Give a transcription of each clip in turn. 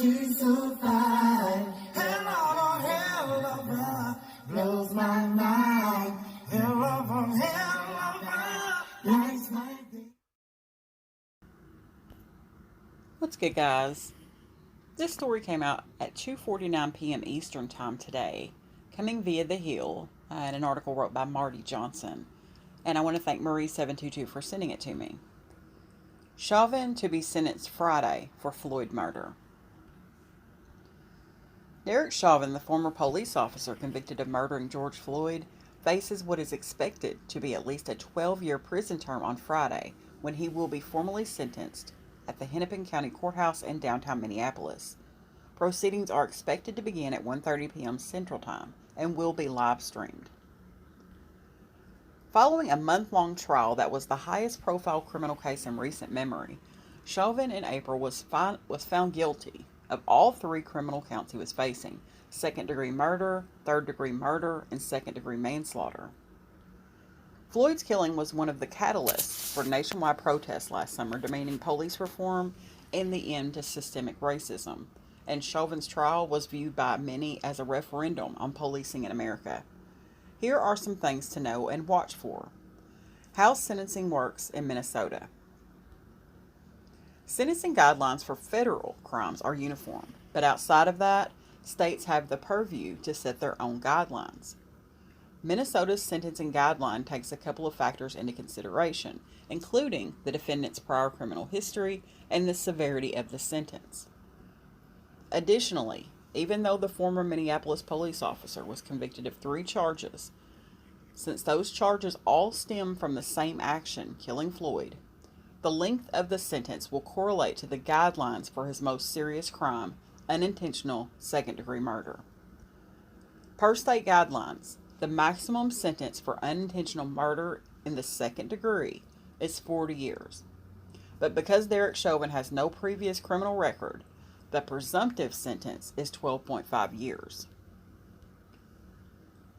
she's so fine. Hell of a hell of a blows my mind. Hell of a lights my day. What's good, guys? This story came out at 2:49 p.m. Eastern Time today, coming via The Hill, in an article wrote by Marty Johnson. And I want to thank Marie722 for sending it to me. Chauvin to be sentenced Friday for Floyd murder. Derek Chauvin, the former police officer convicted of murdering George Floyd, faces what is expected to be at least a 12-year prison term on Friday, when he will be formally sentenced at the Hennepin County courthouse in downtown Minneapolis. Proceedings are expected to begin at 1:30 p.m. Central Time and will be live streamed. Following a month-long trial that was the highest-profile criminal case in recent memory, Chauvin in April was found guilty of all three criminal counts he was facing: second-degree murder, third-degree murder, and second-degree manslaughter. Floyd's killing was one of the catalysts for nationwide protests last summer demanding police reform and the end to systemic racism, and Chauvin's trial was viewed by many as a referendum on policing in America. Here are some things to know and watch for. How sentencing works in Minnesota. Sentencing guidelines for federal crimes are uniform, but outside of that, states have the purview to set their own guidelines. Minnesota's sentencing guideline takes a couple of factors into consideration, including the defendant's prior criminal history and the severity of the sentence. Additionally, even though the former Minneapolis police officer was convicted of 3 charges, since those charges all stem from the same action, killing Floyd, the length of the sentence will correlate to the guidelines for his most serious crime, unintentional second-degree murder. Per state guidelines, the maximum sentence for unintentional murder in the second degree is 40 years. But because Derek Chauvin has no previous criminal record, the presumptive sentence is 12.5 years.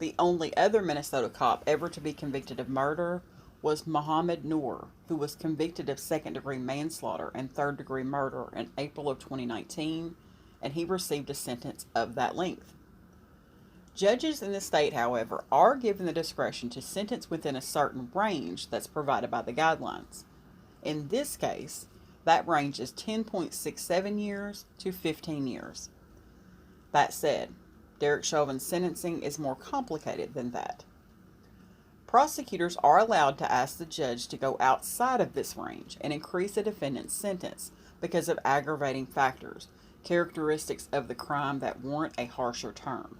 The only other Minnesota cop ever to be convicted of murder was Muhammad Noor, who was convicted of second-degree manslaughter and third-degree murder in April of 2019, and he received a sentence of that length. Judges in the state, however, are given the discretion to sentence within a certain range that's provided by the guidelines. In this case, that range is 10.67 years to 15 years. That said, Derek Chauvin's sentencing is more complicated than that. Prosecutors are allowed to ask the judge to go outside of this range and increase a defendant's sentence because of aggravating factors, characteristics of the crime that warrant a harsher term.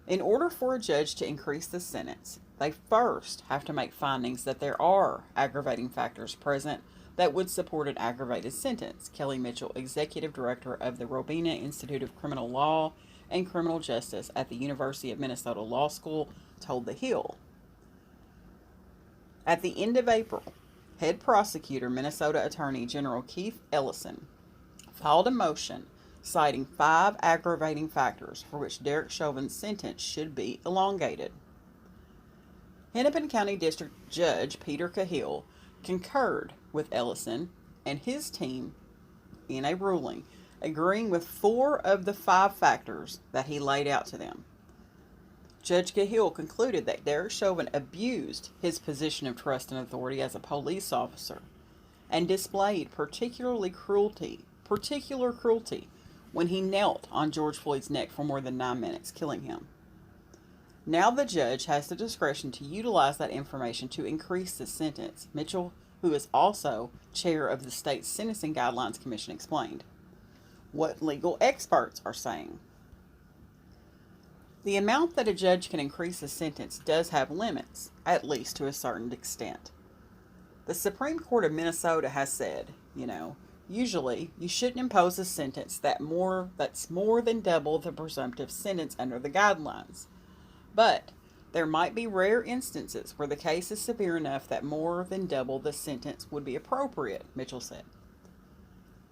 In order for a judge to increase the sentence, they first have to make findings that there are aggravating factors present that would support an aggravated sentence, Kelly Mitchell, Executive Director of the Robina Institute of Criminal Law and Criminal Justice at the University of Minnesota Law School, told The Hill. At the end of April, head prosecutor, Minnesota Attorney General Keith Ellison, filed a motion citing 5 aggravating factors for which Derek Chauvin's sentence should be elongated. Hennepin County District Judge Peter Cahill concurred with Ellison and his team in a ruling, agreeing with 4 of the 5 factors that he laid out to them. Judge Cahill concluded that Derek Chauvin abused his position of trust and authority as a police officer and displayed particular cruelty when he knelt on George Floyd's neck for more than 9 minutes, killing him. Now the judge has the discretion to utilize that information to increase the sentence, Mitchell, who is also chair of the state's Sentencing Guidelines Commission, explained. What legal experts are saying. The amount that a judge can increase a sentence does have limits, at least to a certain extent. The Supreme Court of Minnesota has said, usually you shouldn't impose a sentence that's more than double the presumptive sentence under the guidelines. But there might be rare instances where the case is severe enough that more than double the sentence would be appropriate, Mitchell said.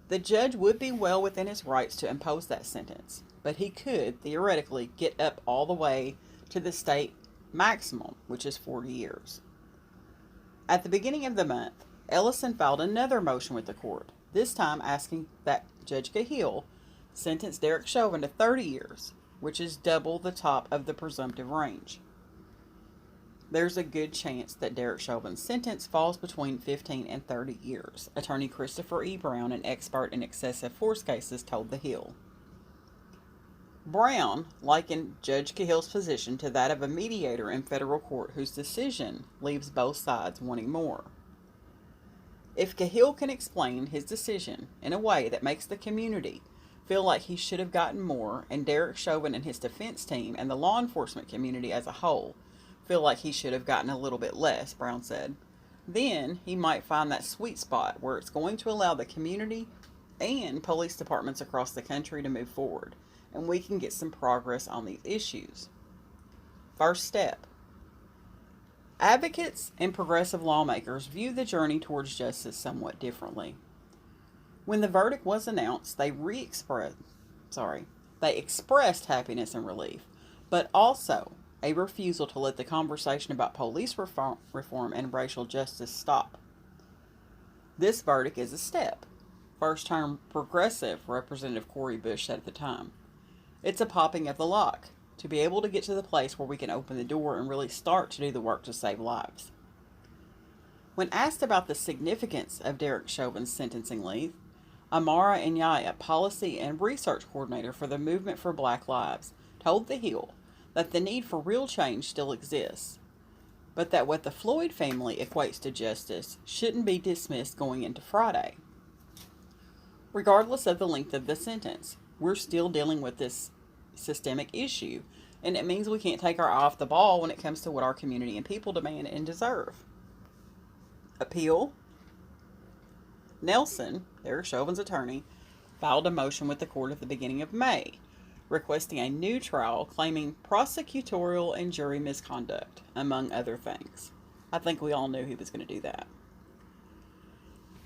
The judge would be well within his rights to impose that sentence, but he could theoretically get up all the way to the state maximum, which is 40 years. At the beginning of the month, Ellison filed another motion with the court, this time asking that Judge Cahill sentence Derek Chauvin to 30 years, which is double the top of the presumptive range. There's a good chance that Derek Chauvin's sentence falls between 15 and 30 years, attorney Christopher E. Brown, an expert in excessive force cases, told The Hill. Brown likened Judge Cahill's position to that of a mediator in federal court whose decision leaves both sides wanting more. If Cahill can explain his decision in a way that makes the community feel like he should have gotten more, and Derek Chauvin and his defense team and the law enforcement community as a whole feel like he should have gotten a little bit less, Brown said, then he might find that sweet spot where it's going to allow the community and police departments across the country to move forward, and we can get some progress on these issues. First step. Advocates and progressive lawmakers view the journey towards justice somewhat differently. When the verdict was announced, they expressed happiness and relief, but also a refusal to let the conversation about police reform and racial justice stop. This verdict is a step, first-term progressive Representative Cori Bush said at the time. It's a popping of the lock to be able to get to the place where we can open the door and really start to do the work to save lives. When asked about the significance of Derek Chauvin's sentencing length, Amara Inyaya, policy and research coordinator for the Movement for Black Lives, told The Hill that the need for real change still exists, but that what the Floyd family equates to justice shouldn't be dismissed going into Friday. Regardless of the length of the sentence, we're still dealing with this systemic issue, and it means we can't take our eye off the ball when it comes to what our community and people demand and deserve. Appeal. Nelson, Derek Chauvin's attorney, filed a motion with the court at the beginning of May, requesting a new trial claiming prosecutorial and jury misconduct, among other things. I think we all knew he was going to do that.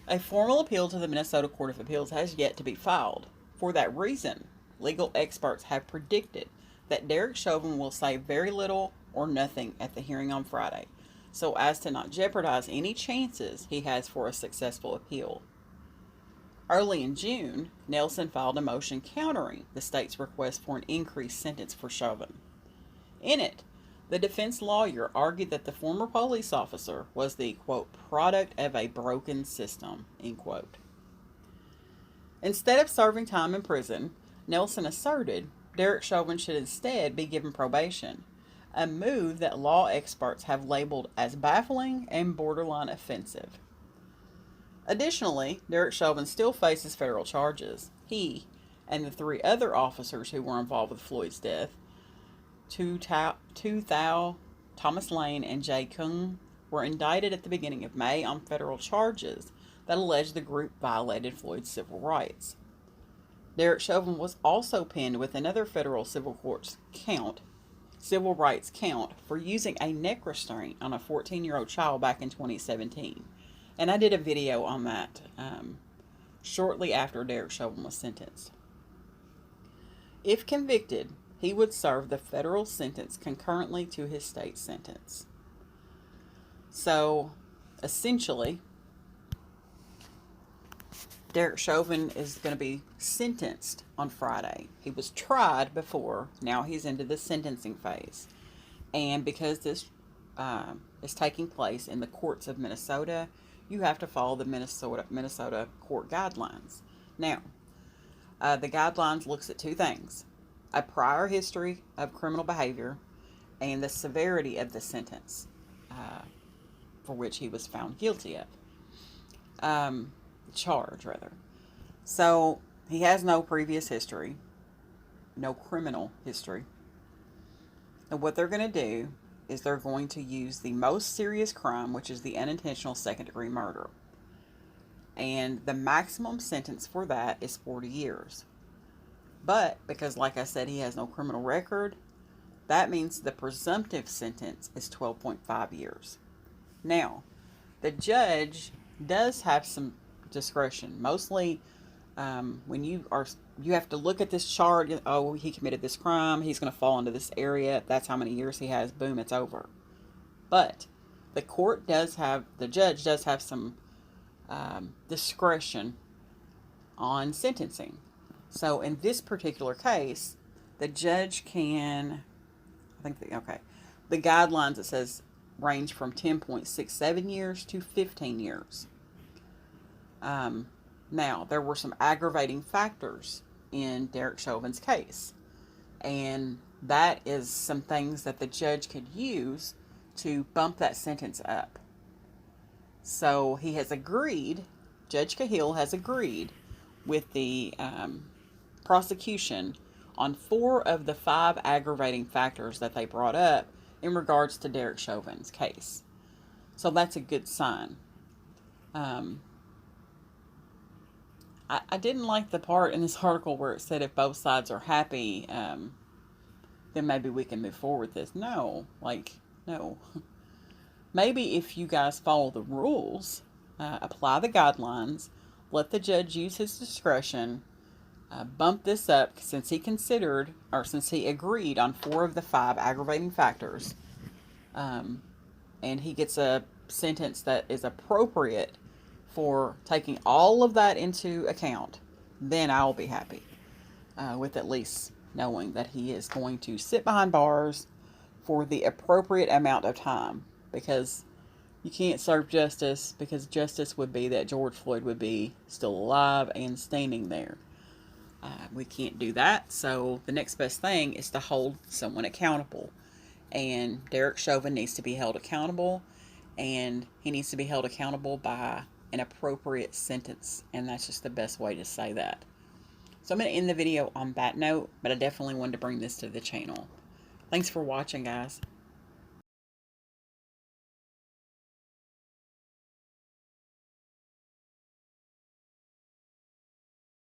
A formal appeal to the Minnesota Court of Appeals has yet to be filed. For that reason, legal experts have predicted that Derek Chauvin will say very little or nothing at the hearing on Friday, so as to not jeopardize any chances he has for a successful appeal. Early in June, Nelson filed a motion countering the state's request for an increased sentence for Chauvin. In it, the defense lawyer argued that the former police officer was the, quote, product of a broken system, end quote. Instead of serving time in prison, Nelson asserted Derek Chauvin should instead be given probation, a move that law experts have labeled as baffling and borderline offensive. Additionally, Derek Chauvin still faces federal charges. He and the 3 other officers who were involved with Floyd's death, Tu Thao, Thomas Lane, and Jay Kung, were indicted at the beginning of May on federal charges that allege the group violated Floyd's civil rights. Derek Chauvin was also pinned with another federal civil rights count for using a neck restraint on a 14-year-old child back in 2017. And I did a video on that shortly after Derek Chauvin was sentenced. If convicted, he would serve the federal sentence concurrently to his state sentence. So, essentially, Derek Chauvin is going to be sentenced on Friday. He was tried before. Now he's into the sentencing phase. And because this is taking place in the courts of Minnesota, you have to follow the Minnesota court guidelines. Now, the guidelines looks at 2 things: a prior history of criminal behavior and the severity of the sentence for which he was found guilty of. Charge, rather. So, he has no previous history, no criminal history. And what they're going to do is they're going to use the most serious crime, which is the unintentional second-degree murder. And the maximum sentence for that is 40 years. But, because like I said, he has no criminal record, that means the presumptive sentence is 12.5 years. Now, the judge does have some discretion. Mostly, when you have to look at this chart. Oh, he committed this crime. He's going to fall into this area. That's how many years he has. Boom, it's over. But the judge does have some discretion on sentencing. So in this particular case, the judge can, the guidelines, it says, range from 10.67 years to 15 years. Now, there were some aggravating factors in Derek Chauvin's case, and that is some things that the judge could use to bump that sentence up. So he has agreed, Judge Cahill has agreed with the prosecution on 4 of the 5 aggravating factors that they brought up in regards to Derek Chauvin's case. So that's a good sign. I didn't like the part in this article where it said if both sides are happy, then maybe we can move forward with this. No. Maybe if you guys follow the rules, apply the guidelines, let the judge use his discretion, bump this up since he agreed on 4 of the 5 aggravating factors, and he gets a sentence that is appropriate for taking all of that into account, then I'll be happy with at least knowing that he is going to sit behind bars for the appropriate amount of time, because you can't serve justice, because justice would be that George Floyd would be still alive and standing there. We can't do that, so the next best thing is to hold someone accountable. And Derek Chauvin needs to be held accountable, and he needs to be held accountable by an appropriate sentence, and that's just the best way to say that. So I'm going to end the video on that note, but I definitely wanted to bring this to the channel. Thanks for watching, guys.